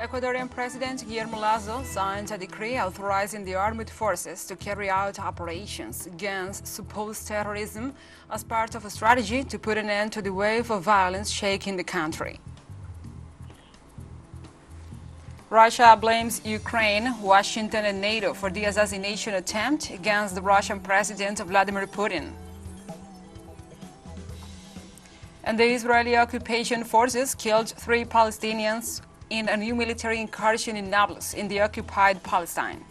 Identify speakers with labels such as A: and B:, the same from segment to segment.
A: Ecuadorian President Guillermo Lasso signed a decree authorizing the armed forces to carry out operations against supposed terrorism as part of a strategy to put an end to the wave of violence shaking the country. Russia blames Ukraine, Washington and NATO for the assassination attempt against the Russian President Vladimir Putin. And the Israeli occupation forces killed 3 Palestinians in a new military incursion in Nablus, in the occupied Palestine.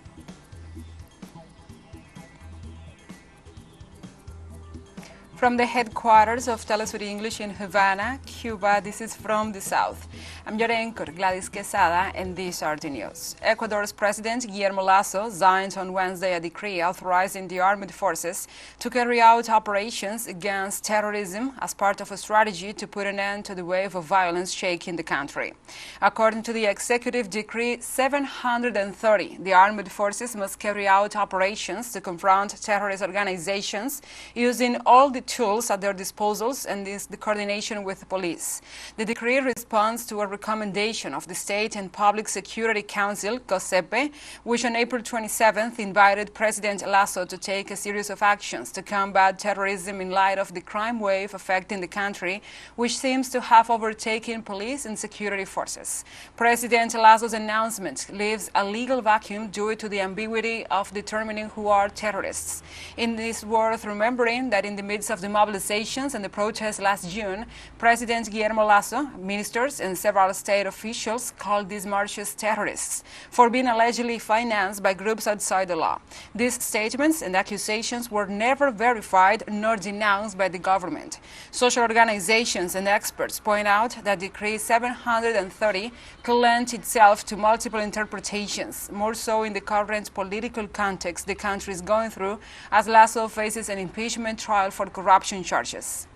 A: From the headquarters of TeleSUR English in Havana, Cuba, this is From the South. I'm your anchor, Gladys Quesada, and these are the news. Ecuador's President Guillermo Lasso signed on Wednesday a decree authorizing the armed forces to carry out operations against terrorism as part of a strategy to put an end to the wave of violence shaking the country. According to the executive decree 730, the armed forces must carry out operations to confront terrorist organizations using all the tools at their disposals and the coordination with the police. The decree responds to a recommendation of the State and Public Security Council, COSEPE, which on April 27th invited President Lasso to take a series of actions to combat terrorism in light of the crime wave affecting the country, which seems to have overtaken police and security forces. President Lasso's announcement leaves a legal vacuum due to the ambiguity of determining who are terrorists. It is worth remembering that in the midst of the mobilizations and the protests last June, President Guillermo Lasso, ministers and several state officials called these marches terrorists for being allegedly financed by groups outside the law. These statements and accusations were never verified nor denounced by the government. Social organizations and experts point out that Decree 730 could lend itself to multiple interpretations, more so in the current political context the country is going through, as Lasso faces an impeachment trial for corruption charges.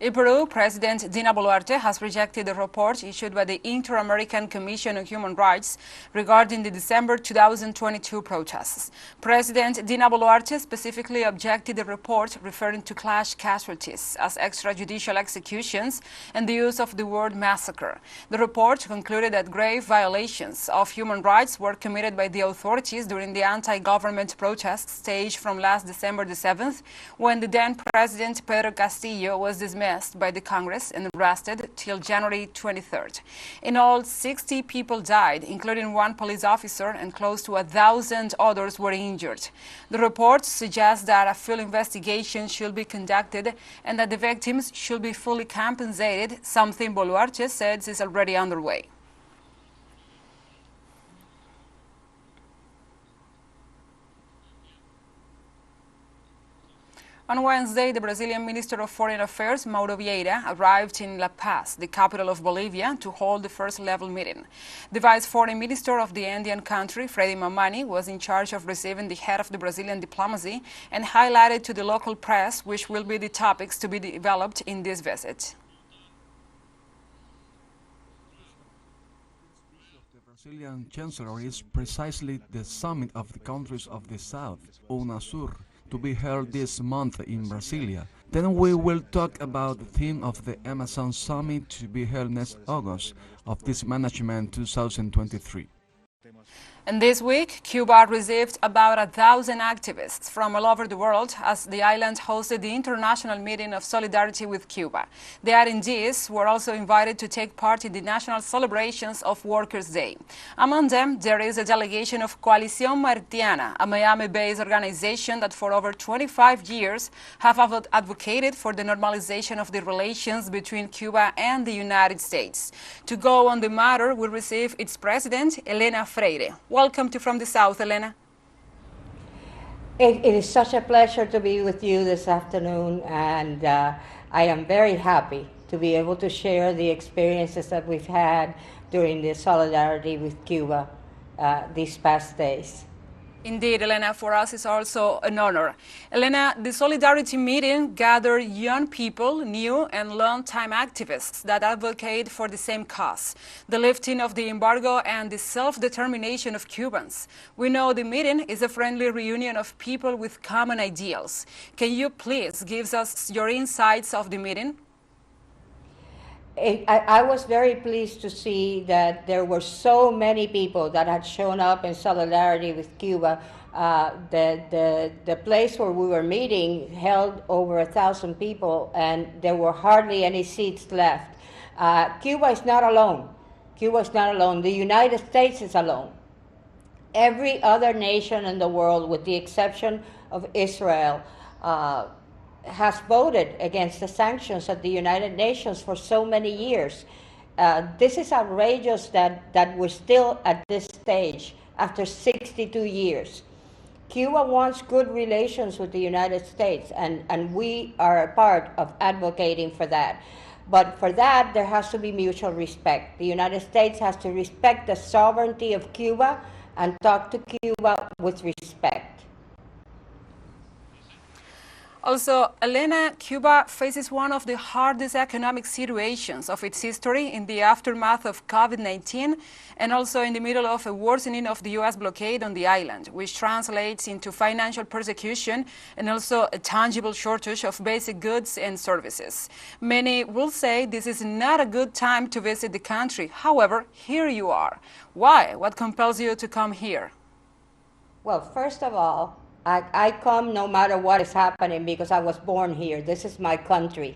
A: In Peru, President Dina Boluarte has rejected the report issued by the Inter-American Commission on Human Rights regarding the December 2022 protests. President Dina Boluarte specifically objected the report referring to clash casualties as extrajudicial executions and the use of the word massacre. The report concluded that grave violations of human rights were committed by the authorities during the anti-government protests staged from last December the 7th, when the then President Pedro Castillo was dismissed by the Congress and arrested till January 23rd. In all, 60 people died, including 1 police officer, and close to 1,000 others were injured. The report suggests that a full investigation should be conducted and that the victims should be fully compensated, something Boluarte says is already underway. On Wednesday, the Brazilian Minister of Foreign Affairs, Mauro Vieira, arrived in La Paz, the capital of Bolivia, to hold the first-level meeting. The Vice Foreign Minister of the Andean country, Frei Mamani, was in charge of receiving the head of the Brazilian diplomacy and highlighted to the local press which will be the topics to be developed in this visit.
B: The Brazilian Chancellor is precisely the summit of the countries of the South, UNASUR, to be held this month in Brasilia. Then we will talk about the theme of the Amazon Summit to be held next August of this management 2023.
A: And this week, Cuba received about 1,000 activists from all over the world as the island hosted the International Meeting of Solidarity with Cuba. The attendees were also invited to take part in the national celebrations of Workers' Day. Among them, there is a delegation of Coalición Martiana, a Miami-based organization that for over 25 years have advocated for the normalization of the relations between Cuba and the United States. To go on the matter, we receive its president, Elena Freire. Welcome to From the South, Elena.
C: It is such a pleasure to be with you this afternoon, and I am very happy to be able to share the experiences that we've had during the Solidarity with Cuba these past days.
A: Indeed, Elena, for us it's also an honor. Elena, the Solidarity meeting gathered young people, new and long-time activists that advocate for the same cause, the lifting of the embargo and the self-determination of Cubans. We know the meeting is a friendly reunion of people with common ideals. Can you please give us your insights of the meeting?
C: I was very pleased to see that there were so many people that had shown up in solidarity with Cuba. The place where we were meeting held over 1,000 people, and there were hardly any seats left. Cuba is not alone. Cuba is not alone. The United States is alone. Every other nation in the world, with the exception of Israel, has voted against the sanctions at the United Nations for so many years. This is outrageous that we're still at this stage after 62 years. Cuba wants good relations with the United States, and we are a part of advocating for that. But for that, there has to be mutual respect. The United States has to respect the sovereignty of Cuba and talk to Cuba with respect.
A: Also, Elena, Cuba faces one of the hardest economic situations of its history in the aftermath of COVID-19 and also in the middle of a worsening of the U.S. blockade on the island, which translates into financial persecution and also a tangible shortage of basic goods and services. Many will say this is not a good time to visit the country. However, here you are. Why? What compels you to come here?
C: Well, first of all, I come no matter what is happening because I was born here. This is my country.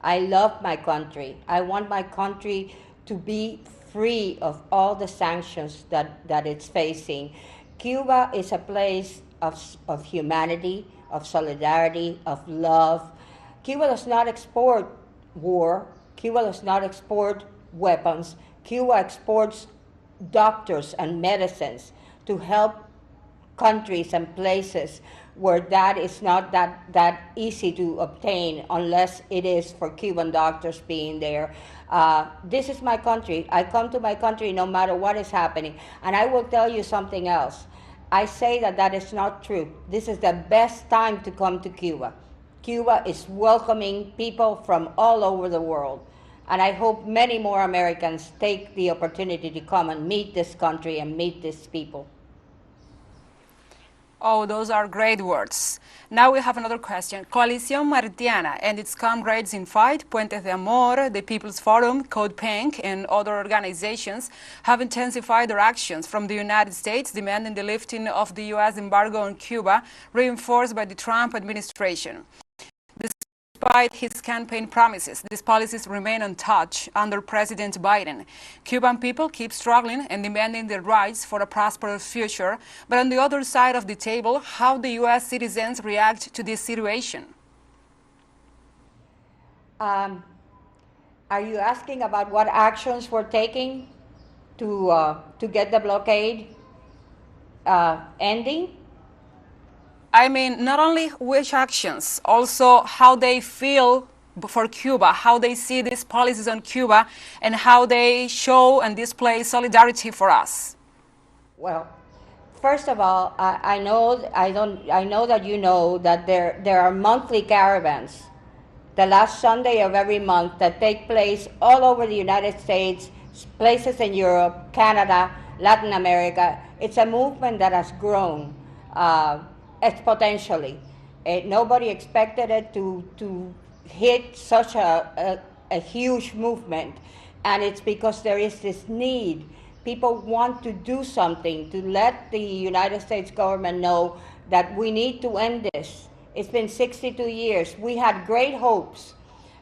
C: I love my country. I want my country to be free of all the sanctions that it's facing. Cuba is a place of humanity, of solidarity, of love. Cuba does not export war. Cuba does not export weapons. Cuba exports doctors and medicines to help countries and places where that is not that easy to obtain unless it is for Cuban doctors being there. This is my country. I come to my country no matter what is happening. And I will tell you something else. I say that is not true. This is the best time to come to Cuba. Cuba is welcoming people from all over the world. And I hope many more Americans take the opportunity to come and meet this country and meet these people.
A: Oh, those are great words. Now we have another question. Coalición Martiana and its comrades in fight, Puentes de Amor, the People's Forum, Code Pink, and other organizations have intensified their actions from the United States, demanding the lifting of the U.S. embargo on Cuba, reinforced by the Trump administration. Despite his campaign promises, these policies remain untouched under President Biden. Cuban people keep struggling and demanding their rights for a prosperous future. But on the other side of the table, how do U.S. citizens react to this situation?
C: Are you asking about what actions we're taking to get the blockade ending?
A: I mean, not only which actions, also how they feel for Cuba, how they see these policies on Cuba, and how they show and display solidarity for us.
C: Well, first of all, I know that you know that there are monthly caravans, the last Sunday of every month, that take place all over the United States, places in Europe, Canada, Latin America. It's a movement that has grown exponentially. Nobody expected it to hit such a huge movement, and it's because there is this need. People want to do something to let the United States government know that we need to end this. It's been 62 years. We had great hopes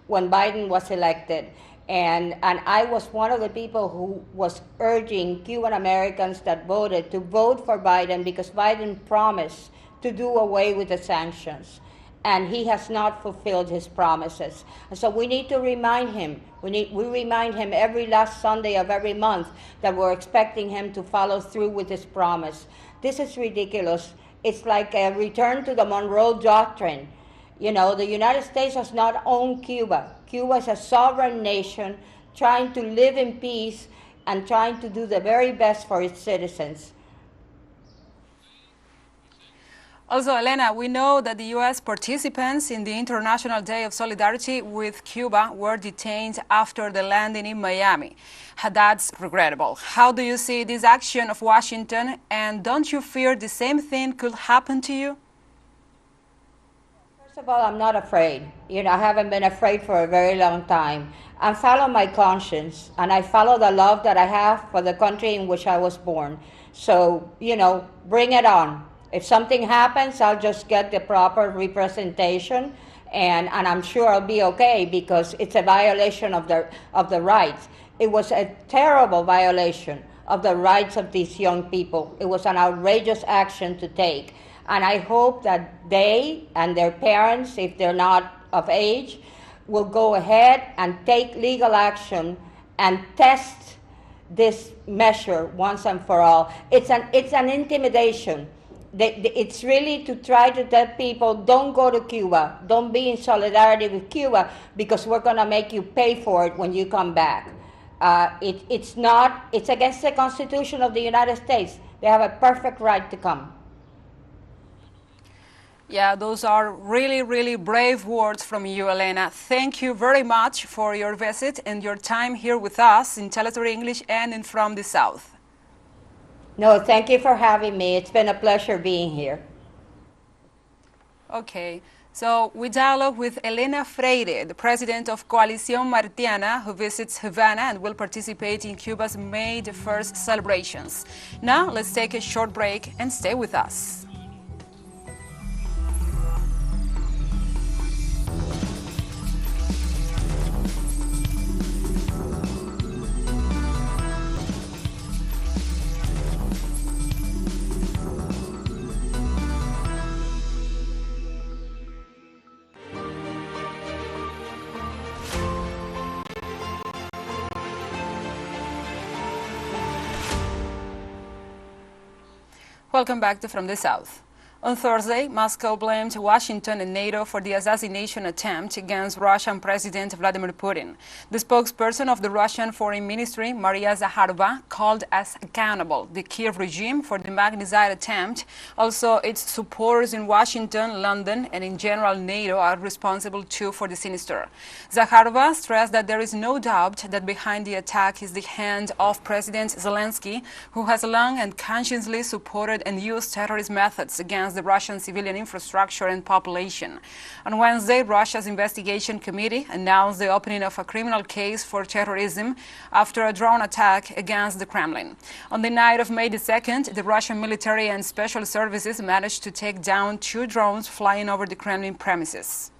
C: when Biden was elected, and I was one of the people who was urging Cuban Americans that voted to vote for Biden because Biden promised to do away with the sanctions, and he has not fulfilled his promises. And so we need to remind him. We remind him every last Sunday of every month that we're expecting him to follow through with his promise. This is ridiculous. It's like a return to the Monroe Doctrine. You know, the United States does not own Cuba. Cuba is a sovereign nation trying to live in peace and trying to do the very best for its citizens.
A: Also, Elena, we know that the U.S. participants in the International Day of Solidarity with Cuba were detained after the landing in Miami. That's regrettable. How do you see this action of Washington, and don't you fear the same thing could happen to you?
C: First of all, I'm not afraid. I haven't been afraid for a very long time. I follow my conscience, and I follow the love that I have for the country in which I was born. So, bring it on. If something happens, I'll just get the proper representation, and I'm sure I'll be okay, because it's a violation of the rights. It was a terrible violation of the rights of these young people. It was an outrageous action to take. And I hope that they and their parents, if they're not of age, will go ahead and take legal action and test this measure once and for all. It's an intimidation. It's really to try to tell people, don't go to Cuba, don't be in solidarity with Cuba, because we're going to make you pay for it when you come back. It's against the Constitution of the United States. They have a perfect right to come.
A: Yeah, those are really, really brave words from you, Elena. Thank you very much for your visit and your time here with us in TeleSUR English and in From the South.
C: No, thank you for having me. It's been a pleasure being here.
A: Okay, so we dialogue with Elena Freire, the president of Coalición Martiana, who visits Havana and will participate in Cuba's May the 1st celebrations. Now, let's take a short break and stay with us. Welcome back to From the South. On Thursday, Moscow blamed Washington and NATO for the assassination attempt against Russian President Vladimir Putin. The spokesperson of the Russian Foreign Ministry, Maria Zakharova, called as accountable the Kiev regime for the magnitude attempt. Also, its supporters in Washington, London, and in general NATO are responsible too for the sinister. Zakharova stressed that there is no doubt that behind the attack is the hand of President Zelensky, who has long and conscientiously supported and used terrorist methods against the Russian civilian infrastructure and population. On Wednesday, Russia's investigation committee announced the opening of a criminal case for terrorism after a drone attack against the Kremlin. On the night of May the 2nd, the Russian military and special services managed to take down 2 drones flying over the Kremlin premises.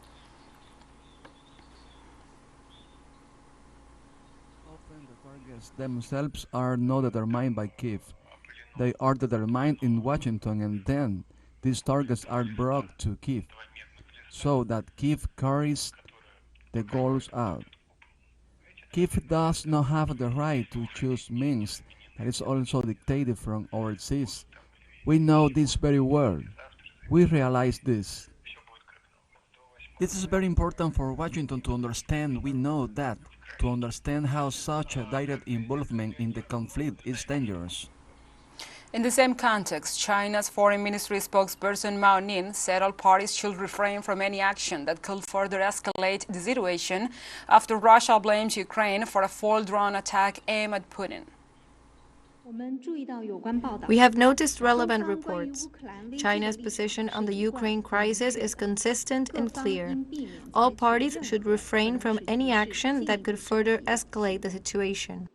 B: Often the targets themselves are not determined by Kiev. They are determined in Washington, and then these targets are brought to Kiev, so that Kiev carries the goals out. Kiev does not have the right to choose means that is also dictated from overseas. We know this very well. We realize this. This is very important for Washington to understand. We know that, to understand how such a direct involvement in the conflict is dangerous.
A: In the same context, China's Foreign Ministry spokesperson Mao Ning said all parties should refrain from any action that could further escalate the situation after Russia blames Ukraine for a foiled drone attack aimed at Putin.
D: We have noticed relevant reports. China's position on the Ukraine crisis is consistent and clear. All parties should refrain from any action that could further escalate the situation.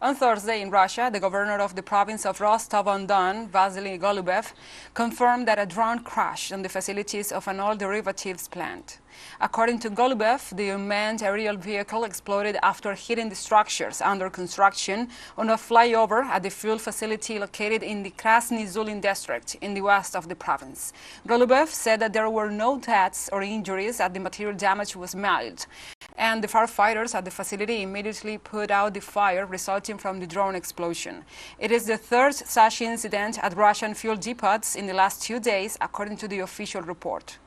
A: On Thursday in Russia, the governor of the province of Rostov-on-Don, Vasily Golubev, confirmed that a drone crashed on the facilities of an oil derivatives plant. According to Golubev, the unmanned aerial vehicle exploded after hitting the structures under construction on a flyover at the fuel facility located in the Krasny Zulin district in the west of the province. Golubev said that there were no deaths or injuries as the material damage was mild, and the firefighters at the facility immediately put out the fire resulting from the drone explosion. It is the third such incident at Russian fuel depots in the last 2 days, according to the official report.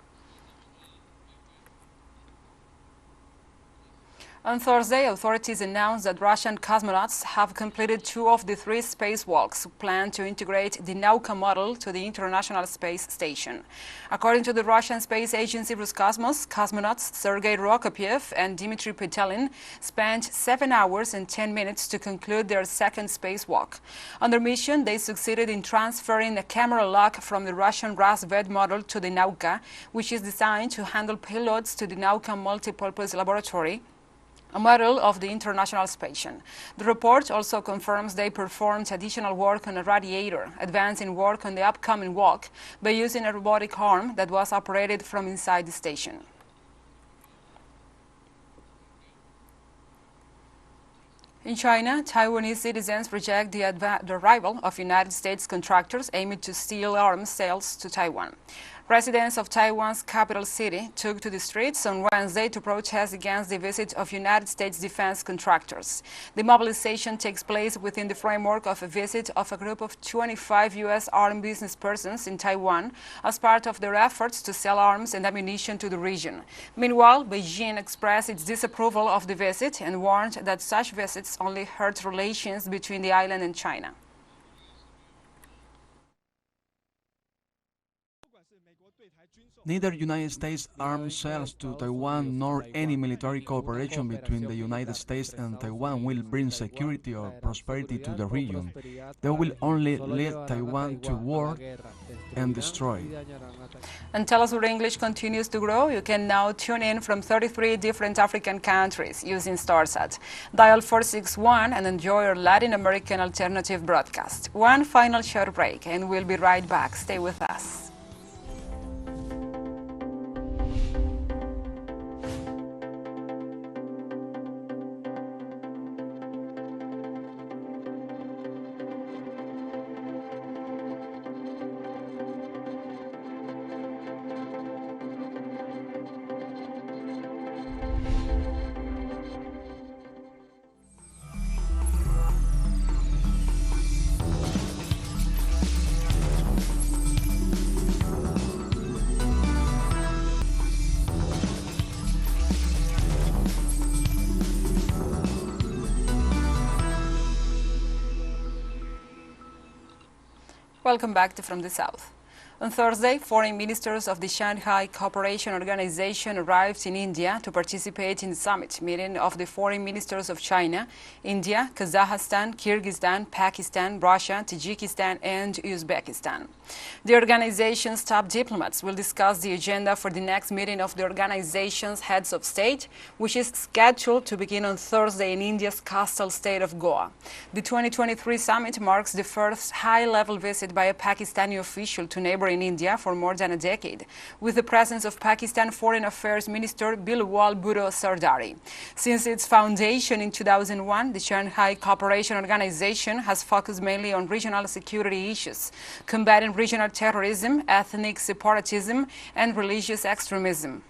A: On Thursday, authorities announced that Russian cosmonauts have completed 2 of the 3 spacewalks planned to integrate the Nauka model to the International Space Station. According to the Russian space agency Roscosmos, cosmonauts Sergei Prokopyev and Dmitry Petelin spent 7 hours and 10 minutes to conclude their second spacewalk. On their mission, they succeeded in transferring a camera lock from the Russian Razved model to the Nauka, which is designed to handle payloads to the Nauka multipurpose laboratory, a model of the International Space Station. The report also confirms they performed additional work on a radiator, advancing work on the upcoming walk by using a robotic arm that was operated from inside the station. In China, Taiwanese citizens reject the arrival of United States contractors aiming to steal arms sales to Taiwan. Residents of Taiwan's capital city took to the streets on Wednesday to protest against the visit of United States defense contractors. The mobilization takes place within the framework of a visit of a group of 25 U.S. armed business persons in Taiwan as part of their efforts to sell arms and ammunition to the region. Meanwhile, Beijing expressed its disapproval of the visit and warned that such visits only hurt relations between the island and China.
B: Neither United States arms sales to Taiwan nor any military cooperation between the United States and Taiwan will bring security or prosperity to the region. They will only lead Taiwan to war and destroy.
A: And TeleSUR English continues to grow. You can now tune in from 33 different African countries using StarSat. Dial 461 and enjoy our Latin American alternative broadcast. One final short break and we'll be right back. Stay with us. Welcome back to From the South. On Thursday, foreign ministers of the Shanghai Cooperation Organization arrived in India to participate in the summit meeting of the foreign ministers of China, India, Kazakhstan, Kyrgyzstan, Pakistan, Russia, Tajikistan, and Uzbekistan. The organization's top diplomats will discuss the agenda for the next meeting of the organization's heads of state, which is scheduled to begin on Thursday in India's coastal state of Goa. The 2023 summit marks the first high-level visit by a Pakistani official to neighboring India for more than a decade, with the presence of Pakistan Foreign Affairs Minister Bilwal Bhutto Sardari. Since its foundation in 2001, the Shanghai Cooperation Organization has focused mainly on regional security issues, combating regional terrorism, ethnic separatism, and religious extremism.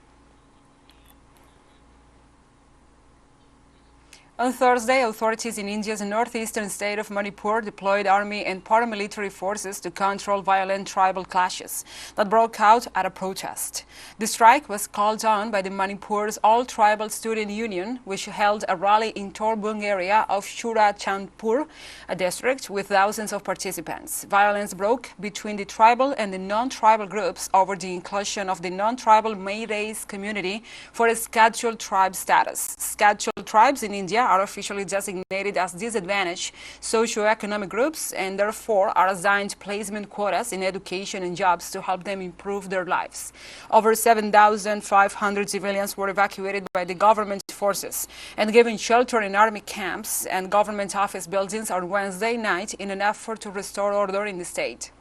A: On Thursday, authorities in India's northeastern state of Manipur deployed army and paramilitary forces to control violent tribal clashes that broke out at a protest. The strike was called on by the Manipur's All-Tribal Student Union, which held a rally in Torbung area of Churachandpur, a district with thousands of participants. Violence broke between the tribal and the non-tribal groups over the inclusion of the non-tribal Malays community for a scheduled tribe status. Scheduled tribes in India are officially designated as disadvantaged socioeconomic groups and therefore are assigned placement quotas in education and jobs to help them improve their lives. Over 7,500 civilians were evacuated by the government forces and given shelter in army camps and government office buildings on Wednesday night in an effort to restore order in the state.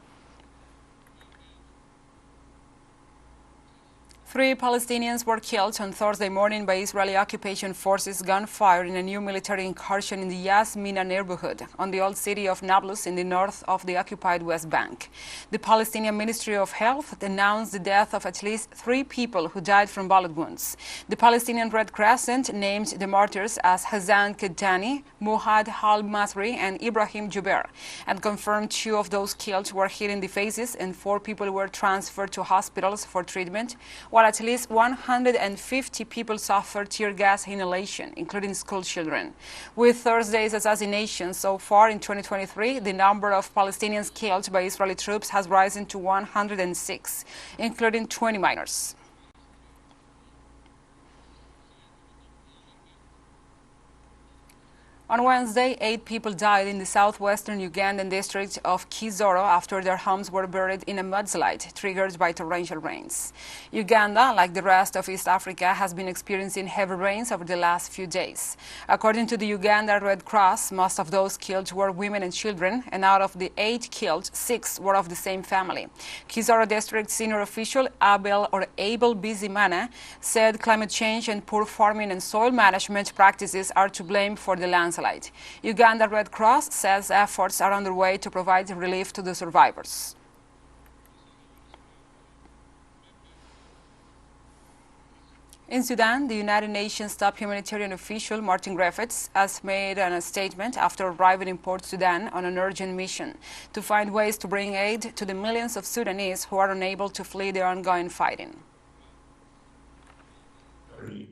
A: 3 Palestinians were killed on Thursday morning by Israeli occupation forces gunfire in a new military incursion in the Yasmina neighborhood on the old city of Nablus in the north of the occupied West Bank. The Palestinian Ministry of Health announced the death of at least 3 people who died from bullet wounds. The Palestinian Red Crescent named the martyrs as Hassan Kedani, Muhad Al-Masri, and Ibrahim Jubeir, and confirmed 2 of those killed were hit in the faces and 4 people were transferred to hospitals for treatment, while at least 150 people suffered tear gas inhalation, including school children. With Thursday's assassination so far in 2023, the number of Palestinians killed by Israeli troops has risen to 106, including 20 minors. On Wednesday, 8 people died in the southwestern Ugandan district of Kisoro after their homes were buried in a mudslide triggered by torrential rains. Uganda, like the rest of East Africa, has been experiencing heavy rains over the last few days. According to the Uganda Red Cross, most of those killed were women and children, and out of the 8 killed, 6 were of the same family. Kisoro district senior official Abel Bizimana said climate change and poor farming and soil management practices are to blame for the landslide. Uganda Red Cross says efforts are underway to provide relief to the survivors. In Sudan, the United Nations top humanitarian official Martin Griffiths has made a statement after arriving in Port Sudan on an urgent mission to find ways to bring aid to the millions of Sudanese who are unable to flee the ongoing fighting.
E: Very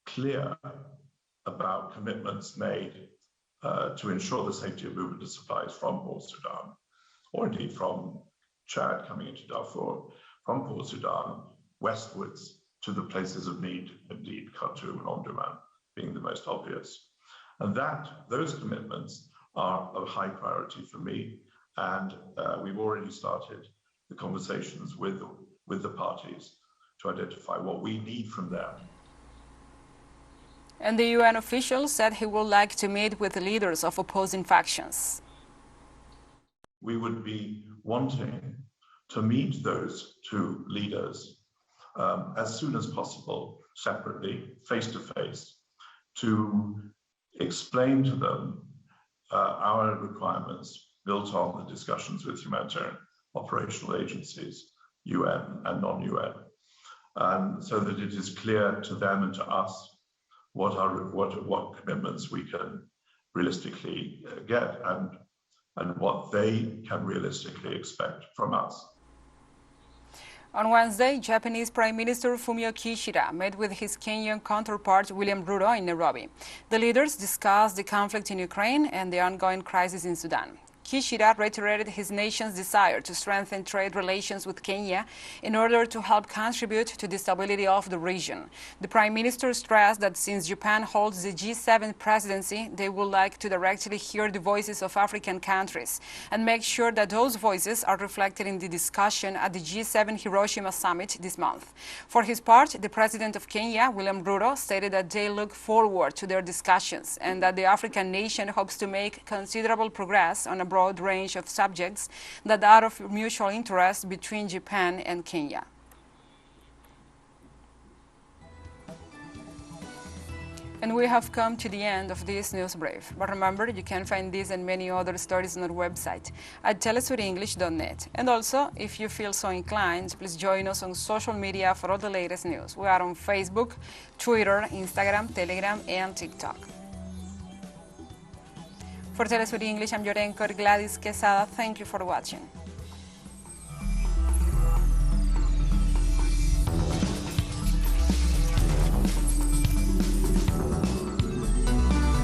E: clear about commitments made to ensure the safety of movement of supplies from Port Sudan, or indeed from Chad coming into Darfur, from Port Sudan westwards to the places of need, indeed Khartoum and Omdurman being the most obvious. And those commitments are of high priority for me, and we've already started the conversations with the parties to identify what we need from them.
A: And the UN official said he would like to meet with the leaders of opposing factions.
E: We would be wanting to meet those two leaders as soon as possible, separately, face to face, to explain to them our requirements built on the discussions with humanitarian operational agencies, UN and non-UN, so that it is clear to them and to us what commitments we can realistically get and what they can realistically expect from us.
A: On Wednesday, Japanese Prime Minister Fumio Kishida met with his Kenyan counterpart William Ruto in Nairobi. The leaders discussed the conflict in Ukraine and the ongoing crisis in Sudan. Kishida reiterated his nation's desire to strengthen trade relations with Kenya in order to help contribute to the stability of the region. The Prime Minister stressed that since Japan holds the G7 presidency, they would like to directly hear the voices of African countries and make sure that those voices are reflected in the discussion at the G7 Hiroshima summit this month. For his part, the President of Kenya, William Ruto, stated that they look forward to their discussions and that the African nation hopes to make considerable progress on a broad range of subjects that are of mutual interest between Japan and Kenya. And we have come to the end of this news brief. But remember, you can find these and many other stories on our website at telesurenglish.net. And also, if you feel so inclined, please join us on social media for all the latest news. We are on Facebook, Twitter, Instagram, Telegram, and TikTok. For TeleSUR English, I'm your anchor, Gladys Quesada. Thank you for watching.